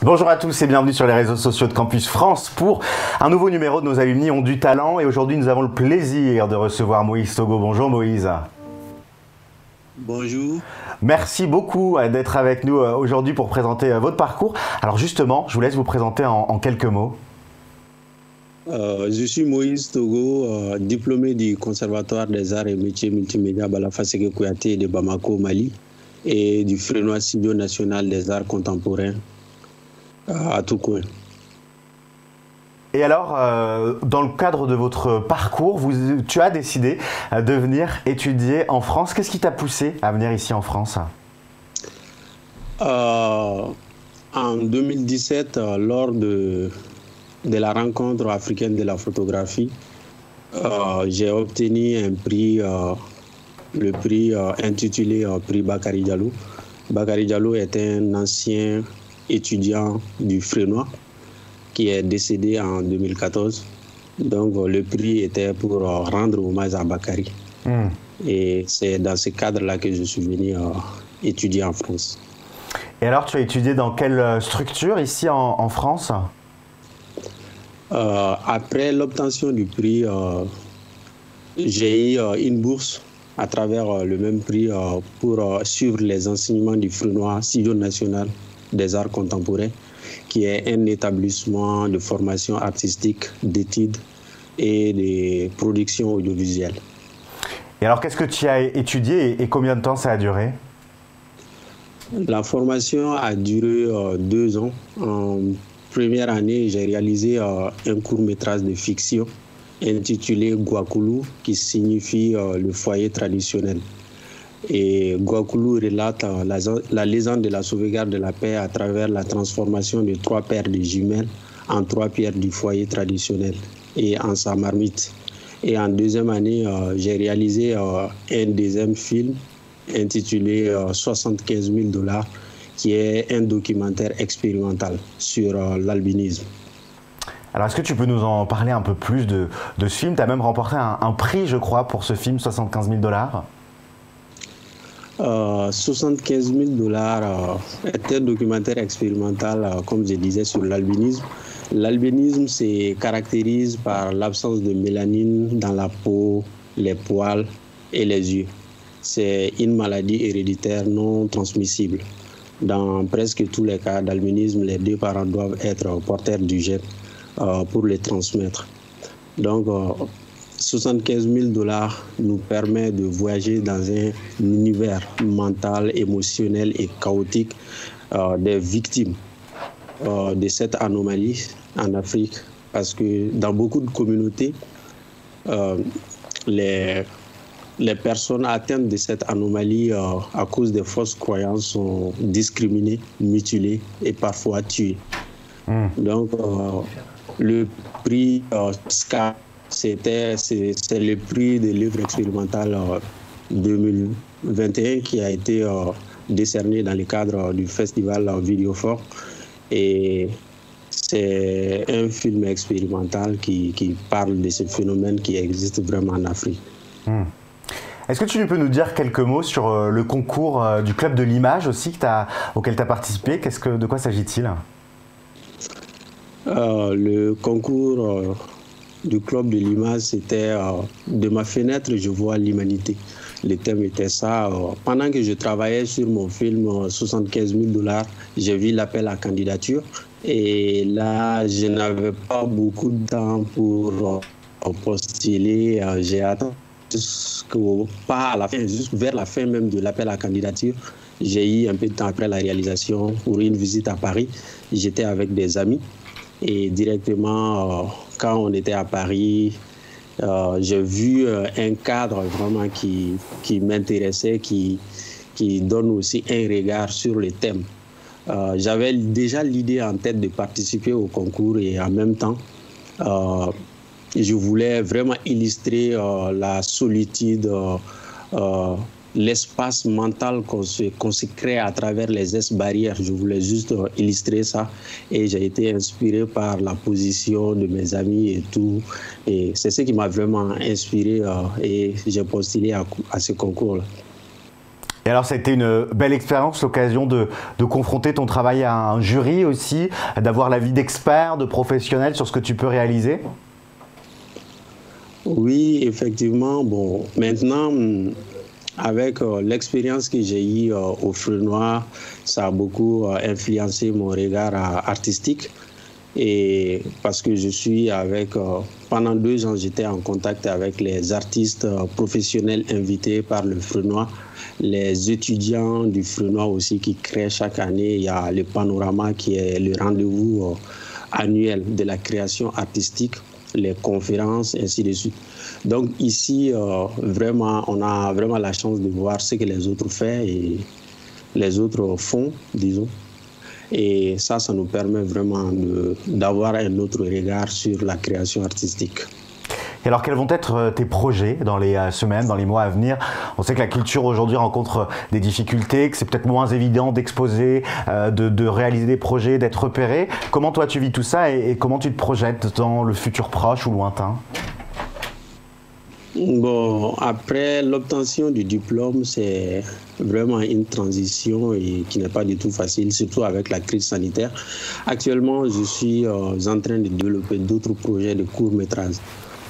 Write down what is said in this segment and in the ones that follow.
Bonjour à tous et bienvenue sur les réseaux sociaux de Campus France pour un nouveau numéro de Nos alumni ont du talent. Et aujourd'hui, nous avons le plaisir de recevoir Moïse Togo. Bonjour Moïse. Bonjour. Merci beaucoup d'être avec nous aujourd'hui pour présenter votre parcours. Alors justement, je vous laisse vous présenter en quelques mots. Je suis Moïse Togo, diplômé du Conservatoire des arts et métiers multimédia Bala-Faseke Kouyaté de Bamako, Mali, et du Frénois Studio national des arts contemporains à Toucouen. Et alors, dans le cadre de votre parcours, tu as décidé de venir étudier en France. Qu'est-ce qui t'a poussé à venir ici en France ? En 2017, lors de la rencontre africaine de la photographie, j'ai obtenu un prix, le prix intitulé Prix Bakary Diallo. Bakary Diallo est un ancien étudiant du Frénois qui est décédé en 2014. Donc le prix était pour rendre hommage à Bakary. Et c'est dans ce cadre-là que je suis venu étudier en France. Et alors, tu as étudié dans quelle structure ici en France ? Après l'obtention du prix, j'ai eu une bourse à travers le même prix pour suivre les enseignements du Frénois Studio national des arts contemporains, qui est un établissement de formation artistique, d'études et de production audiovisuelle. Et alors, qu'est-ce que tu as étudié et combien de temps ça a duré ? La formation a duré 2 ans. En première année, j'ai réalisé un court-métrage de fiction intitulé Gouakoulou, qui signifie le foyer traditionnel. Et Gouakoulou relate la légende de la sauvegarde de la paix à travers la transformation de 3 paires de jumelles en 3 pierres du foyer traditionnel et en sa marmite. Et en deuxième année, j'ai réalisé un deuxième film intitulé 75 000 $, qui est un documentaire expérimental sur l'albinisme. Alors, est-ce que tu peux nous en parler un peu plus de ce film ? Tu as même remporté un prix, je crois, pour ce film, 75 000 $. 75 000 $ est un documentaire expérimental, comme je disais, sur l'albinisme. L'albinisme se caractérise par l'absence de mélanine dans la peau, les poils et les yeux. C'est une maladie héréditaire non transmissible. Dans presque tous les cas d'albinisme, les 2 parents doivent être porteurs du gène pour les transmettre. Donc, 75 000 $ nous permet de voyager dans un univers mental, émotionnel et chaotique des victimes de cette anomalie en Afrique. Parce que dans beaucoup de communautés, les personnes atteintes de cette anomalie à cause des fausses croyances sont discriminées, mutilées et parfois tuées. Donc, le prix SCA, c'est le prix de l'œuvre expérimentale 2021 qui a été décerné dans le cadre du festival Vidéofort. Et c'est un film expérimental qui parle de ce phénomène qui existe vraiment en Afrique. Est-ce que tu peux nous dire quelques mots sur le concours du Club de l'Image aussi auquel tu as participé ? De quoi s'agit-il ? Le concours du Club de l'Image, c'était de ma fenêtre, je vois l'humanité. Le thème était ça. Pendant que je travaillais sur mon film 75 000 $, j'ai vu l'appel à candidature. Et là, je n'avais pas beaucoup de temps pour postuler. J'ai attendu pas à la fin, juste vers la fin même de l'appel à candidature. J'ai eu un peu de temps après la réalisation pour une visite à Paris. J'étais avec des amis. Et directement, quand on était à Paris, j'ai vu un cadre vraiment qui m'intéressait, qui donne aussi un regard sur le thème. J'avais déjà l'idée en tête de participer au concours et en même temps, je voulais vraiment illustrer la solitude, l'espace mental qu'on se crée à travers les barrières. Je voulais juste illustrer ça et j'ai été inspiré par la position de mes amis et tout. Et c'est ce qui m'a vraiment inspiré et j'ai postulé à ce concours-là. Et alors ça a été une belle expérience, l'occasion de confronter ton travail à un jury aussi, d'avoir l'avis d'experts, de professionnels sur ce que tu peux réaliser? Oui, effectivement. Bon, maintenant, avec l'expérience que j'ai eue au Feu Noir, ça a beaucoup influencé mon regard artistique. Et parce que je suis pendant 2 ans, j'étais en contact avec les artistes professionnels invités par le Feu Noir, les étudiants du Feu Noir aussi qui créent chaque année. Il y a le Panorama qui est le rendez-vous annuel de la création artistique, les conférences, ainsi de suite. Donc ici, vraiment, on a vraiment la chance de voir ce que les autres font et les autres font, disons. Et ça nous permet vraiment d'avoir un autre regard sur la création artistique. Et alors, quels vont être tes projets dans les semaines, dans les mois à venir? On sait que la culture aujourd'hui rencontre des difficultés, que c'est peut-être moins évident d'exposer, de réaliser des projets, d'être repéré. Comment toi tu vis tout ça et comment tu te projettes dans le futur proche ou lointain? Bon, après l'obtention du diplôme, c'est vraiment une transition qui n'est pas du tout facile, surtout avec la crise sanitaire. Actuellement, je suis en train de développer d'autres projets de court-métrage.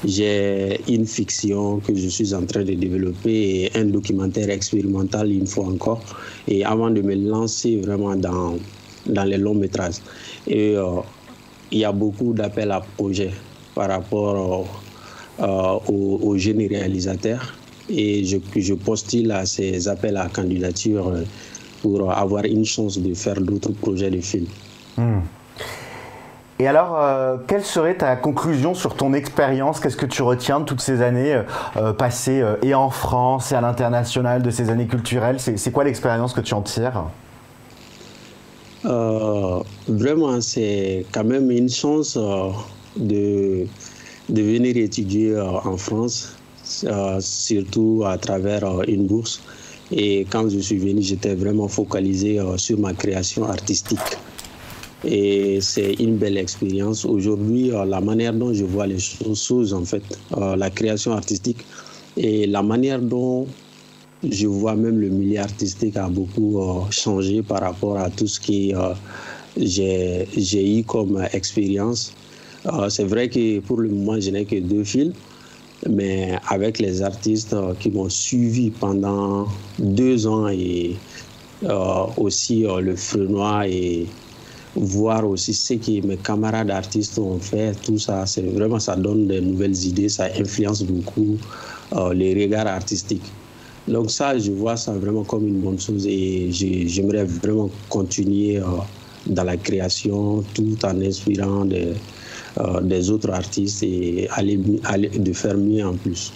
J'ai une fiction que je suis en train de développer et un documentaire expérimental une fois encore. Et avant de me lancer vraiment dans les longs métrages. Et il y a beaucoup d'appels à projets par rapport aux jeunes réalisateurs et je postule à ces appels à candidature pour avoir une chance de faire d'autres projets de films. Et alors, quelle serait ta conclusion sur ton expérience? Qu'est-ce que tu retiens de toutes ces années passées et en France et à l'international, de ces années culturelles? C'est quoi l'expérience que tu en tires? Vraiment, c'est quand même une chance de venir étudier en France, surtout à travers une bourse. Et quand je suis venu, j'étais vraiment focalisé sur ma création artistique. Et c'est une belle expérience. Aujourd'hui, la manière dont je vois les choses, en fait, la création artistique et la manière dont je vois même le milieu artistique a beaucoup changé par rapport à tout ce que j'ai eu comme expérience. C'est vrai que pour le moment, je n'ai que 2 films, mais avec les artistes qui m'ont suivi pendant 2 ans et aussi le Feu Noir et voir aussi ce que mes camarades artistes ont fait, tout ça, c'est vraiment, ça donne de nouvelles idées, ça influence beaucoup les regards artistiques. Donc ça, je vois ça vraiment comme une bonne chose et j'aimerais vraiment continuer dans la création tout en inspirant des autres artistes et aller de faire mieux en plus.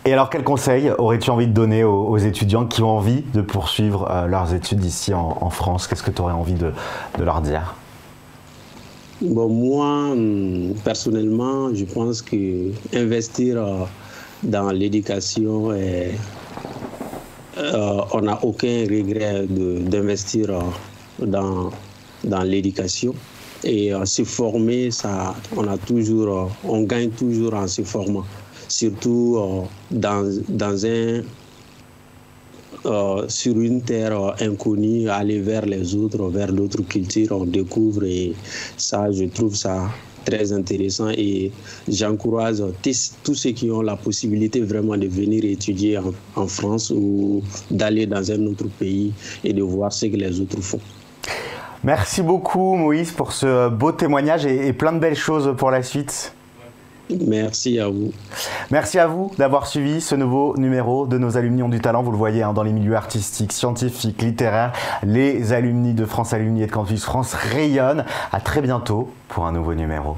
Et alors, quel conseil aurais-tu envie de donner aux étudiants qui ont envie de poursuivre leurs études ici en France? Qu'est-ce que tu aurais envie de leur dire? Bon, moi, personnellement, je pense que investir dans l'éducation, on n'a aucun regret d'investir dans l'éducation. Et se former, ça, on gagne toujours en se formant. Surtout sur une terre inconnue, aller vers les autres, vers d'autres cultures, on découvre et ça, je trouve ça très intéressant et j'encourage tous ceux qui ont la possibilité vraiment de venir étudier en France ou d'aller dans un autre pays et de voir ce que les autres font. Merci beaucoup Moïse pour ce beau témoignage et plein de belles choses pour la suite. Merci à vous. Merci à vous d'avoir suivi ce nouveau numéro de nos alumni ont du talent. Vous le voyez dans les milieux artistiques, scientifiques, littéraires. Les alumni de France Alumni et de Campus France rayonnent. À très bientôt pour un nouveau numéro.